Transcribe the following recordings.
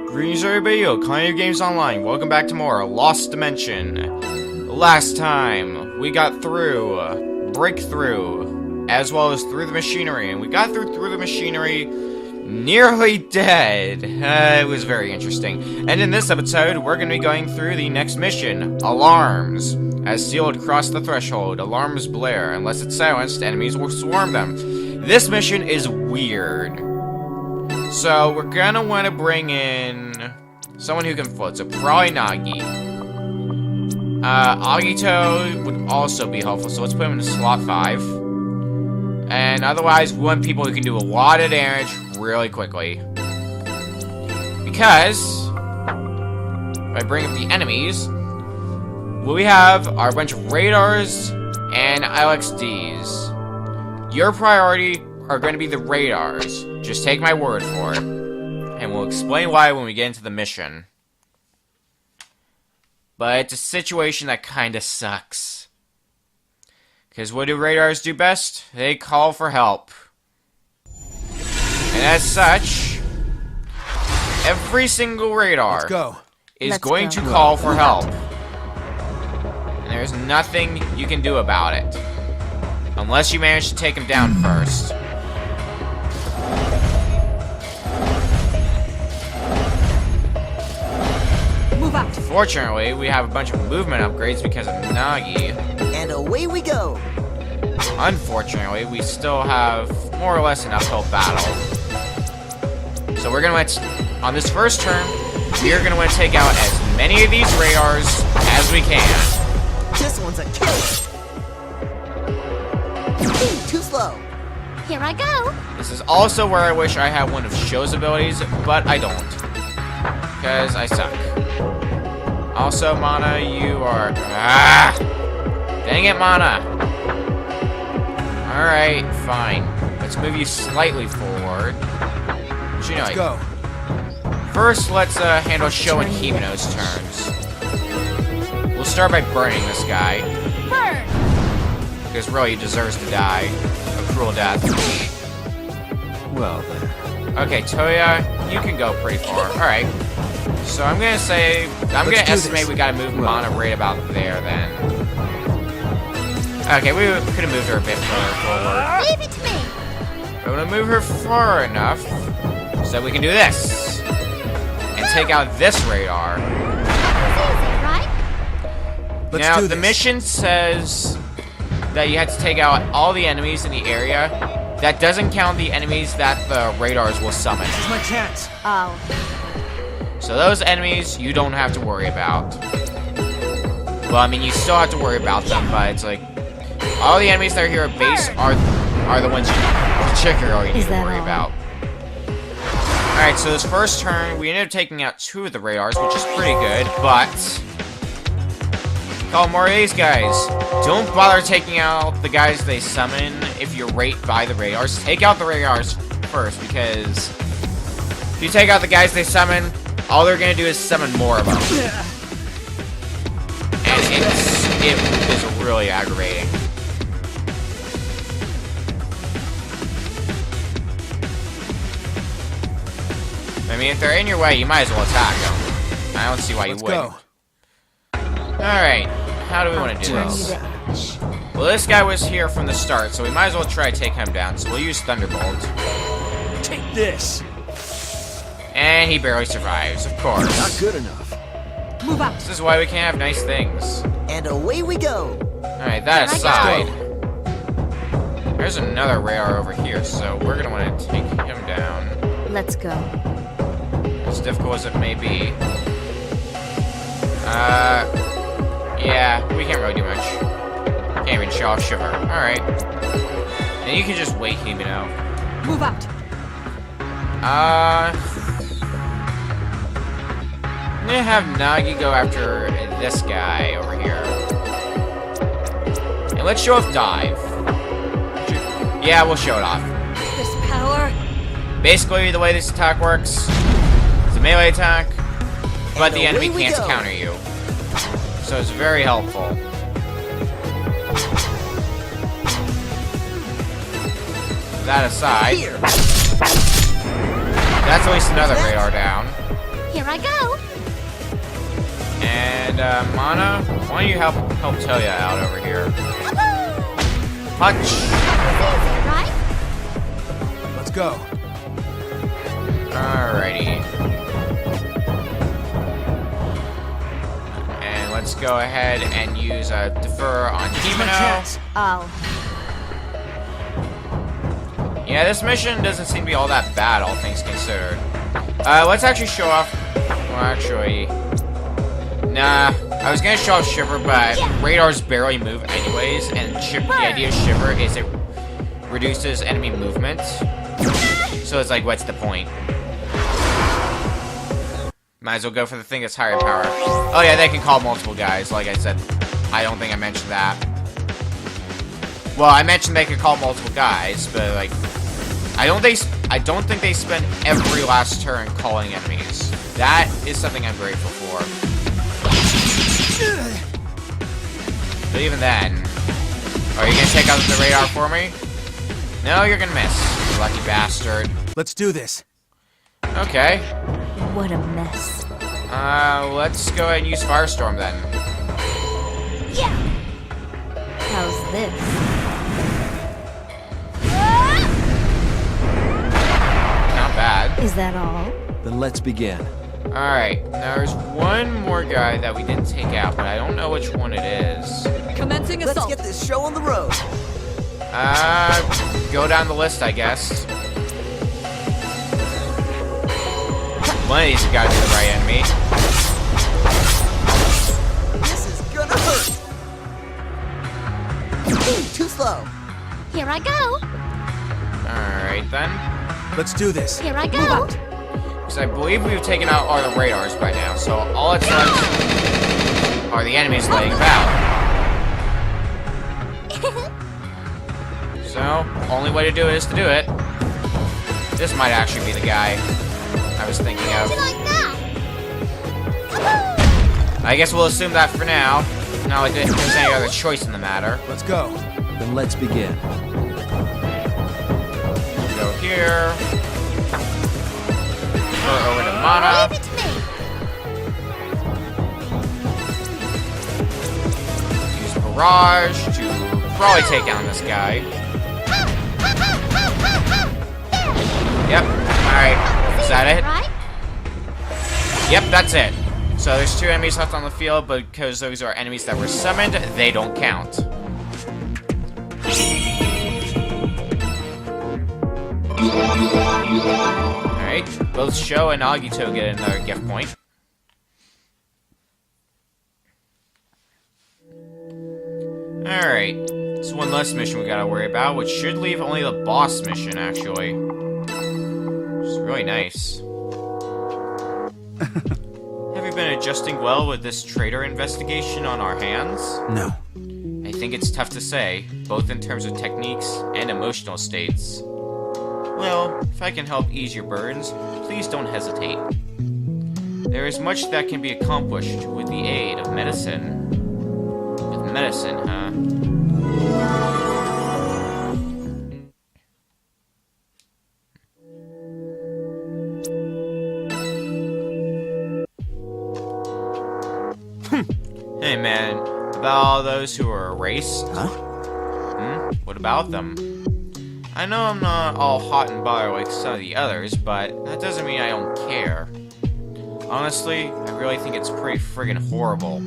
Greetings everybody, Kind of Games Online. Welcome back to more Lost Dimension. Last time, we got through Breakthrough, as well as through the machinery. And we got through the machinery nearly dead. It was very interesting. And in this episode, we're going to be going through the next mission, Alarms. As sealed cross the threshold, alarms blare. Unless it's silenced, enemies will swarm them. This mission is weird. So, we're gonna want to bring in someone who can float, so probably Nagi. Agito would also be helpful, so let's put him in slot 5. And otherwise, we want people who can do a lot of damage really quickly. Because, if I bring up the enemies, what we have are a bunch of radars and LXDs. Your priority are going to be the radars. Just take my word for it. And we'll explain why when we get into the mission. But it's a situation that kinda sucks. Because what do radars do best? They call for help. And as such, every single radar is going to call for help. And there's nothing you can do about it. Unless you manage to take them down first. Fortunately, we have a bunch of movement upgrades because of Nagi. And away we go! Unfortunately, we still have more or less an uphill battle. So we're gonna on this first turn, we're gonna want to take out as many of these radars as we can. This one's a killer! Too slow! Here I go! This is also where I wish I had one of Show's abilities, but I don't. Because I suck. Also, Mana, you are... Ah! Dang it, Mana! Alright, fine. Let's move you slightly forward. Let's go. First, let's handle Show and Himeno's turns. We'll start by burning this guy. Burn! Because really, he deserves to die. A cruel death. Well, then. Okay, Toya, you can go pretty far. Alright. So I'm gonna say, I'm gonna estimate we gotta move Mana right about there then. Okay, we could have moved her a bit further forward. Leave it to me! I'm gonna move her far enough so we can do this. And take out this radar. Easy, right? Now, the mission says that you have to take out all the enemies in the area. That doesn't count the enemies that the radars will summon. This is my chance. Oh. So those enemies, you don't have to worry about. Well, I mean, you still have to worry about them, but it's like... all the enemies that are here at base are the ones you particularly need to worry about. Alright, so this first turn, we ended up taking out 2 of the radars, which is pretty good, but... call more of these guys. Don't bother taking out the guys they summon if you're right by the radars. Take out the radars first, because... if you take out the guys they summon, all they're gonna do is summon more of them. And it is really aggravating. I mean, if they're in your way, you might as well attack them. I don't see why you wouldn't. Alright, how do we want to do this? Well, this guy was here from the start, so we might as well try to take him down. So we'll use Thunderbolt. Take this! And he barely survives, of course. Not good enough. Move up! This is why we can't have nice things. And away we go! Alright, that aside, there's another radar over here, so we're gonna want to take him down. Let's go. As difficult as it may be. Yeah, we can't really do much. Can't even show off Shiver. Alright. And you can just wait, Himeno. Move out! I'm gonna have Nagi go after this guy over here. And let's show off Dive. Yeah, we'll show it off. This power... basically, the way this attack works, it's a melee attack, but the enemy can't counter you. So it's very helpful. That aside, that's at least another radar down. Here I go. And, Mana, why don't you help Toya out over here? Punch! Easy, right? Let's go. Alrighty. And let's go ahead and use a defer on This is my Himeno. chance. Oh, Yeah, this mission doesn't seem to be all that bad, all things considered. Let's actually show off... Well, actually... Nah, I was gonna show off Shiver, but radars barely move anyways, and the idea of Shiver is it reduces enemy movement. So it's like, what's the point? Might as well go for the thing that's higher in power. Oh yeah, they can call multiple guys, like I said. I don't think I mentioned that. Well, I mentioned they could call multiple guys, but like... I don't think they spend every last turn calling enemies. That is something I'm grateful for. But even then... Are you gonna take out the radar for me? No, you're gonna miss, you lucky bastard. Let's do this. Okay. what a mess. Let's go ahead and use Firestorm then. Yeah. How's this? Not bad. Is that all? Then let's begin. Alright, now there's one more guy that we didn't take out, but I don't know which one it is. Commencing Let's assault. get this show on the road. Go down the list, I guess. One of these has got to be the right enemy. This is gonna hurt. Ooh, too slow. Here I go. Alright then. Let's do this. Here I go. Because I believe we've taken out all the radars by now, so all it's left are the enemies laying about. So, only way to do it is to do it. This might actually be the guy I was thinking of. Like that. I guess we'll assume that for now. Not like there's any other choice in the matter. Let's go. Then let's begin. Go here. Go over to Mana. Leave it to me. Use Barrage to probably take down this guy. Yep. Alright. Is that it? Right? Yep, that's it. So there's 2 enemies left on the field, but because those are enemies that were summoned, they don't count. Alright, both Sho and Agito get another gift point. Alright, it's one less mission we gotta worry about, which should leave only the boss mission, actually. Which is really nice. Have you been adjusting well with this traitor investigation on our hands? No. I think it's tough to say, both in terms of techniques and emotional states. Well, if I can help ease your burdens, please don't hesitate. There is much that can be accomplished with the aid of medicine. With medicine, huh? Hey man, about all those who are erased? Huh? What about them? I know I'm not all hot and bothered like some of the others, but that doesn't mean I don't care. Honestly, I really think it's pretty friggin' horrible.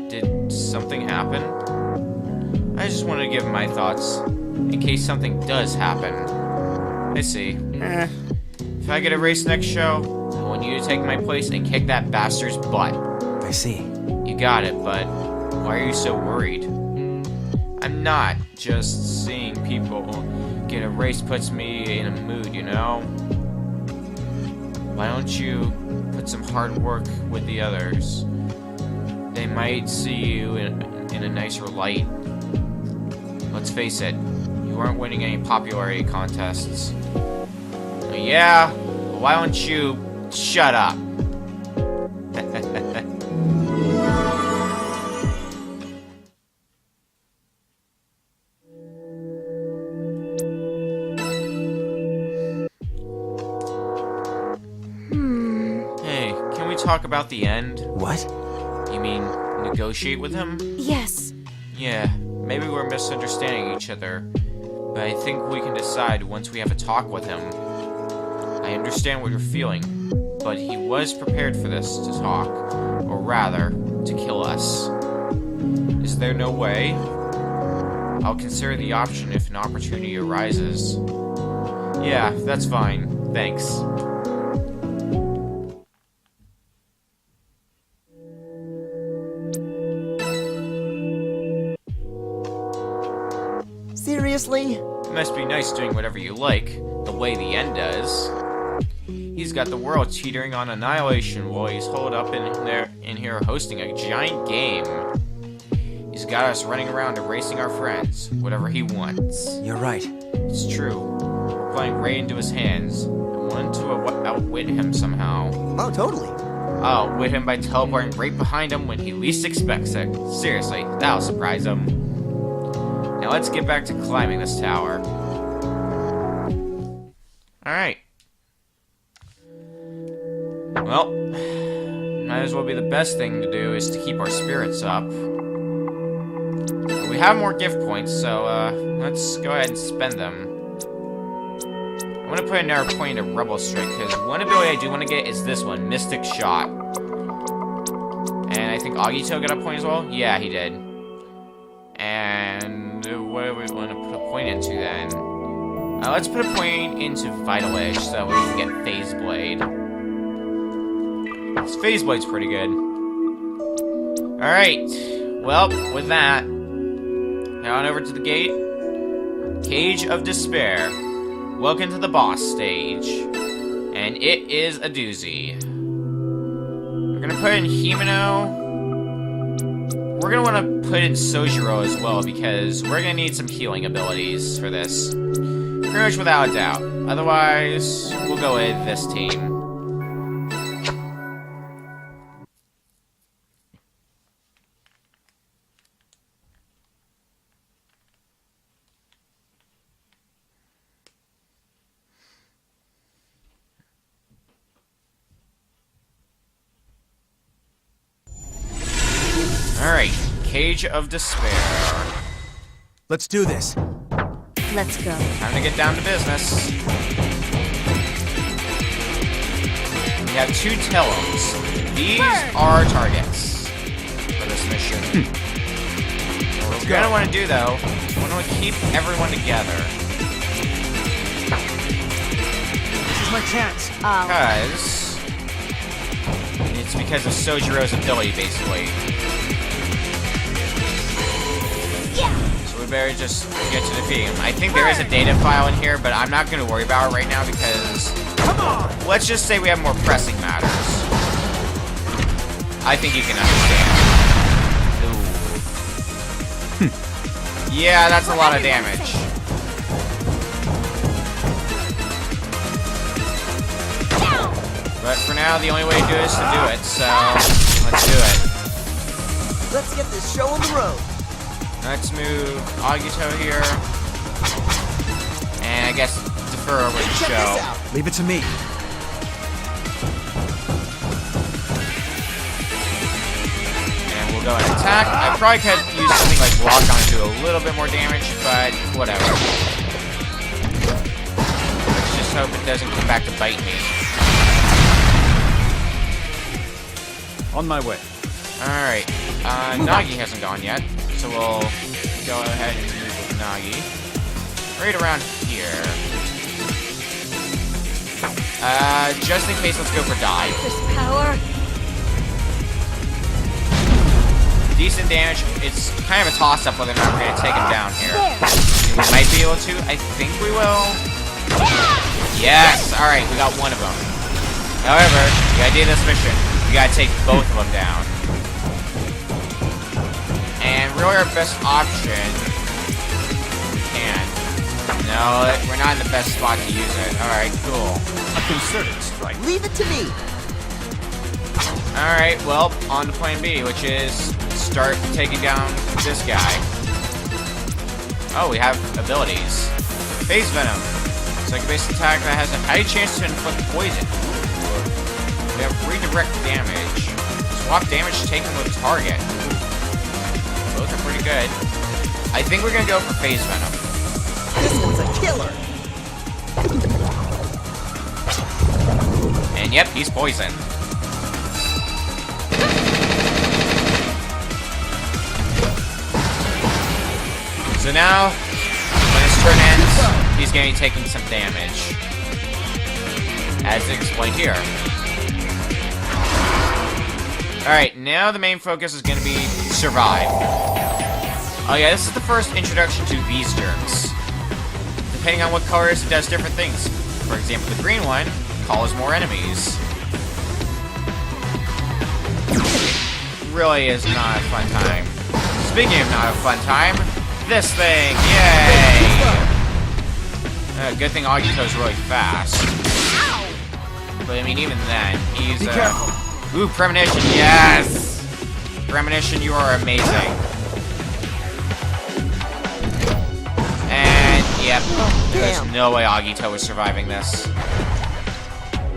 Did something happen? I just wanted to give my thoughts, in case something does happen. I see. If I get erased next show, I want you to take my place and kick that bastard's butt. I see. You got it, but why are you so worried? I'm not. Just seeing people get erased puts me in a mood, you know? Why don't you put some hard work with the others? They might see you in a nicer light. Let's face it, you aren't winning any popularity contests. Yeah? Well, why don't you shut up? Hey, talk about the end? What? You mean negotiate with him? Yes. Yeah, maybe we're misunderstanding each other, but I think we can decide once we have a talk with him. I understand what you're feeling, but he was prepared for this to talk, or rather, to kill us. Is there no way? I'll consider the option if an opportunity arises. Yeah, that's fine. Thanks. Seriously? It must be nice doing whatever you like, the way the end does. He's got the world teetering on annihilation while he's holed up in here hosting a giant game. He's got us running around erasing our friends, whatever he wants. You're right. It's true. We're playing right into his hands. I want to outwit him somehow. Oh, totally. I'll outwit him by teleporting right behind him when he least expects it. Seriously, that'll surprise him. Now let's get back to climbing this tower. Alright. Well, might as well be the best thing to do is to keep our spirits up. But we have more gift points, so let's go ahead and spend them. I want to put another point into Rebel Strike, because one ability I do want to get is this one, Mystic Shot. And I think Agito got a point as well? Yeah, he did. And what do we want to put a point into then? Let's put a point into Vital Edge so that we can get Phase Blade. This Phase Blade's pretty good. Alright. Well, with that, head on over to the gate. Cage of Despair. Welcome to the boss stage. And it is a doozy. We're gonna put in Himeno. We're gonna want to put in Sojiro as well, because we're gonna need some healing abilities for this. Pretty much without a doubt. Otherwise, we'll go with this team. Alright, Cage of Despair. Let's do this. Let's go. Time to get down to business. We have 2 Telems. These are targets for this mission. What we're gonna want to do, though, we want to keep everyone together. This is my chance. Because of Sojiro's ability, basically. So we better just get to defeating him. I think there is a data file in here, but I'm not going to worry about it right now because... Come on! Let's just say we have more pressing matters. I think you can understand. Ooh. Yeah, that's a lot of damage. But for now, the only way to do it is to do it, so let's do it. Let's get this show on the road. Let's move Agito here. And I guess defer over the Check show. this out. Leave it to me. And we'll go and attack. I probably could use something like Lock On to do a little bit more damage, but whatever. Let's just hope it doesn't come back to bite me. On my way. Alright, Nagi hasn't gone yet, so we'll go ahead and move with Nagi. Right around here. Just in case, let's go for dive. This power. Decent damage. It's kind of a toss-up whether or not we're going to take him down here. We might be able to. I think we will. Yes! Alright, we got one of them. However, the idea of this mission, we gotta take both of them down. And really our best option, we can. No, we're not in the best spot to use it. Alright, cool. A concerted strike. Leave it to me. Alright, well, on to plan B, which is start taking down this guy. Oh, we have abilities. Phase Venom. Second base attack that has a high chance to inflict poison. We have redirect damage. Swap damage taken with target. Both are pretty good. I think we're gonna go for Phase Venom. This one's a killer. And yep, he's poisoned. So now, when his turn ends, he's going to be taking some damage. As explained here. Alright, now the main focus is going to be survive. Oh yeah, this is the first introduction to these germs. Depending on what colors, it does different things. For example, the green one calls more enemies. Really is not a fun time. Speaking of not a fun time, this thing! Yay! Good thing Agito's really fast. But I mean, even then, he's Be careful. Ooh, Premonition, yes! Premonition, you are amazing. And, yep, there's no way Agito is surviving this.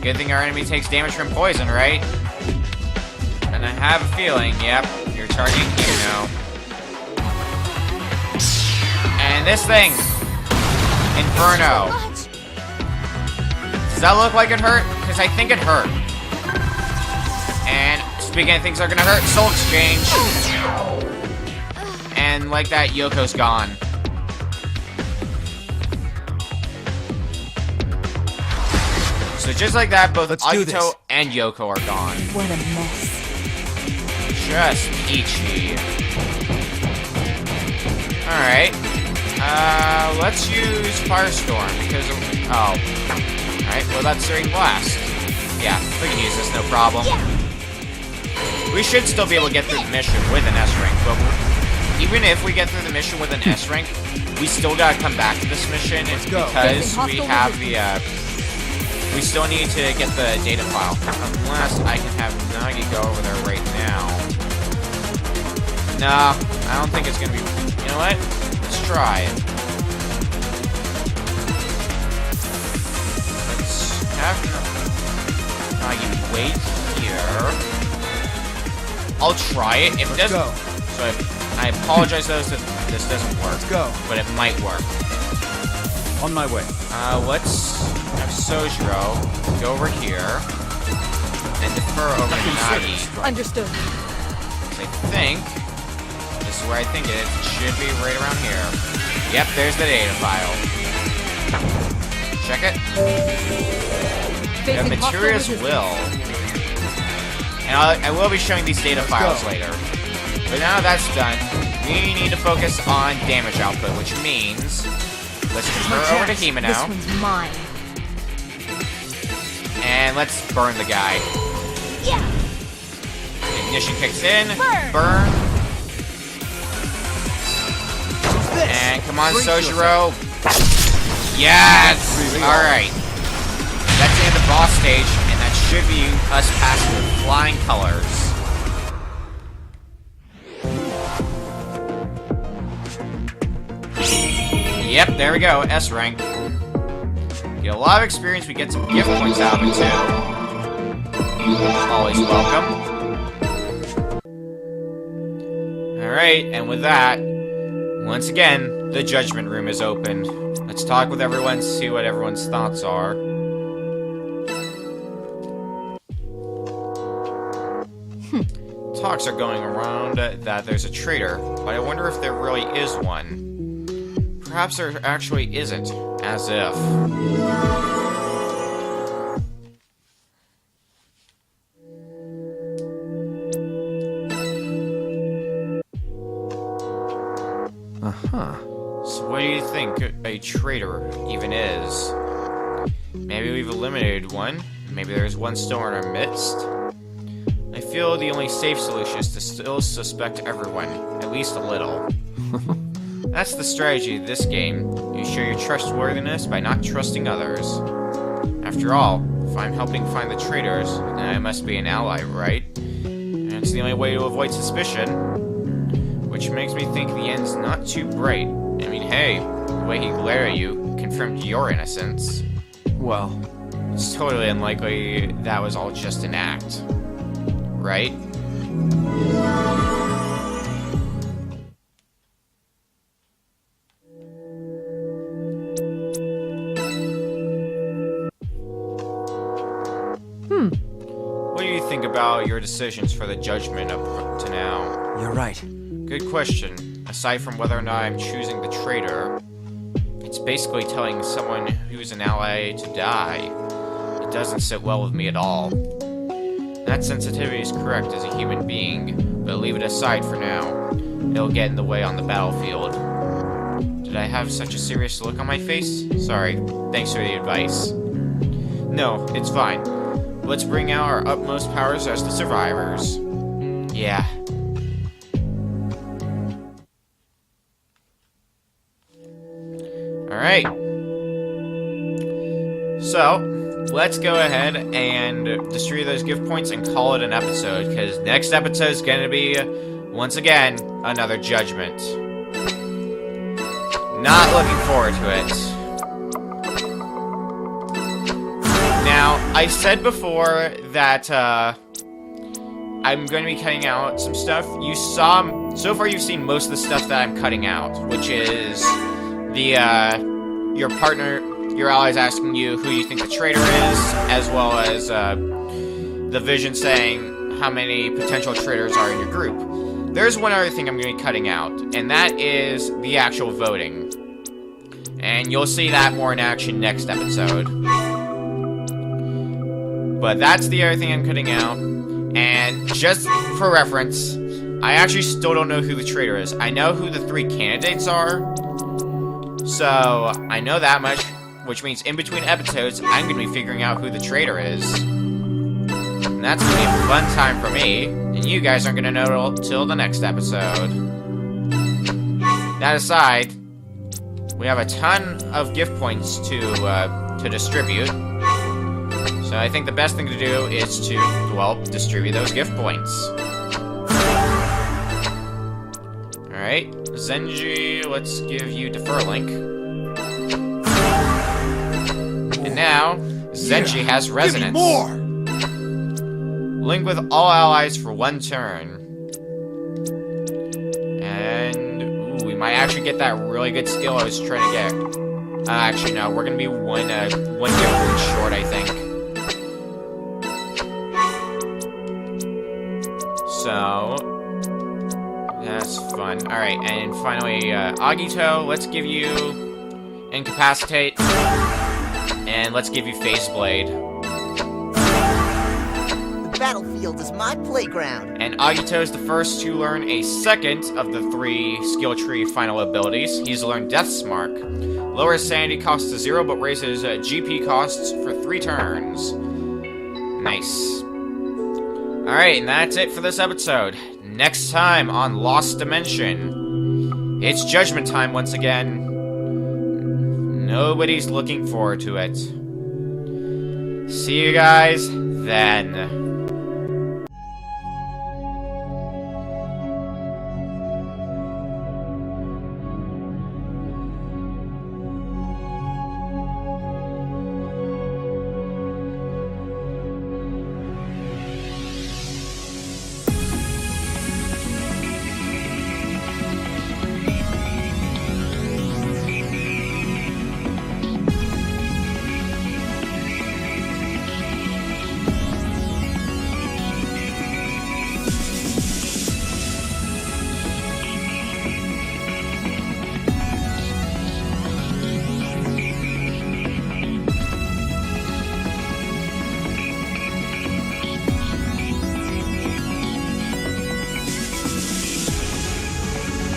Good thing our enemy takes damage from poison, right? And I have a feeling, yep, you're targeting here now. And this thing! Inferno. Does that look like it hurt? Because I think it hurt. And speaking of things that are gonna hurt, Soul Exchange. And like that, Yoko's gone. So just like that, both Agito and Yoko are gone. What a mess. Just peachy. Alright. Let's use Firestorm because of... Oh. Alright, well that's Serene Blast. Yeah, we can use this, no problem. We should still be able to get through the mission with an S rank, but even if we get through the mission with an S rank, we still gotta come back to this mission because we have the, we still need to get the data file. Unless I can have Nagi go over there right now. No, I don't think it's gonna be... You know what? Let's try it. Let's have Nagi wait here. I'll try it. If it doesn't... So I apologize though if this doesn't work. Let's go. But it might work. On my way. Let's have Sojiro go over here and defer over to Nagi. Understood. I think this is where I think it should be, right around here. Yep, there's the data file. Check it. We have Materia's Will. And I will be showing these data files later. But now that's done, we need to focus on damage output, which means let's defer over to Hima now. This one's mine. And let's burn the guy. Yeah. Ignition kicks in. Burn. Burn. And come on, Sojiro. Yes! Alright. That's the end of the boss stage, and that should be us passing with flying colors. Yep, there we go. S rank. Get a lot of experience. We get some gift points out of it, too. Always welcome. Alright, and with that, once again, the Judgment Room is open. Let's talk with everyone, see what everyone's thoughts are. Talks are going around that there's a traitor, but I wonder if there really is one. Perhaps there actually isn't, as if. So what do you think a traitor even is? Maybe we've eliminated one. Maybe there's one still in our midst. I feel the only safe solution is to still suspect everyone, at least a little. That's the strategy of this game. You show your trustworthiness by not trusting others. After all, if I'm helping find the traitors, then I must be an ally, right? And it's the only way to avoid suspicion. Which makes me think the end's not too bright. I mean, hey, the way he glared at you confirmed your innocence. Well, It's totally unlikely that was all just an act. Right? What do you think about your decisions for the judgment up to now? You're right. Good question. Aside from whether or not I'm choosing the traitor, it's basically telling someone who's an ally to die. It doesn't sit well with me at all. That sensitivity is correct as a human being, but leave it aside for now. It'll get in the way on the battlefield. Did I have such a serious look on my face? Sorry. Thanks for the advice. No, it's fine. Let's bring out our utmost powers as the survivors. Yeah. Alright. So, let's go ahead and distribute those gift points and call it an episode, because next episode is going to be, once again, another judgment. Not looking forward to it. Now, I said before that I'm going to be cutting out some stuff. So far you've seen most of the stuff that I'm cutting out, which is your partner, your allies asking you who you think the traitor is, as well as the vision saying how many potential traitors are in your group. There's one other thing I'm going to be cutting out, and that is the actual voting. And you'll see that more in action next episode. But that's the other thing I'm cutting out. And just for reference, I actually still don't know who the traitor is. I know who the 3 candidates are. So, I know that much, which means in between episodes, I'm going to be figuring out who the traitor is. And that's going to be a fun time for me, and you guys aren't going to know till the next episode. That aside, we have a ton of gift points to distribute. So I think the best thing to do is to, well, distribute those gift points. Alright, Zenji, let's give you Defer Link. And now, Zenji has Resonance. Give me more! Link with all allies for 1 turn. And, ooh, we might actually get that really good skill I was trying to get. Actually, no, we're gonna be one gift point short, I think. So, that's fun. Alright, and finally, Agito, let's give you Incapacitate. And let's give you Face Blade. The battlefield is my playground. And Agito is the first to learn a second of the 3 skill tree final abilities. He's learned Death's Mark. Lowers sanity costs to 0, but raises GP costs for 3 turns. Nice. Alright, and that's it for this episode. Next time on Lost Dimension, it's Judgment time once again. Nobody's looking forward to it. See you guys then.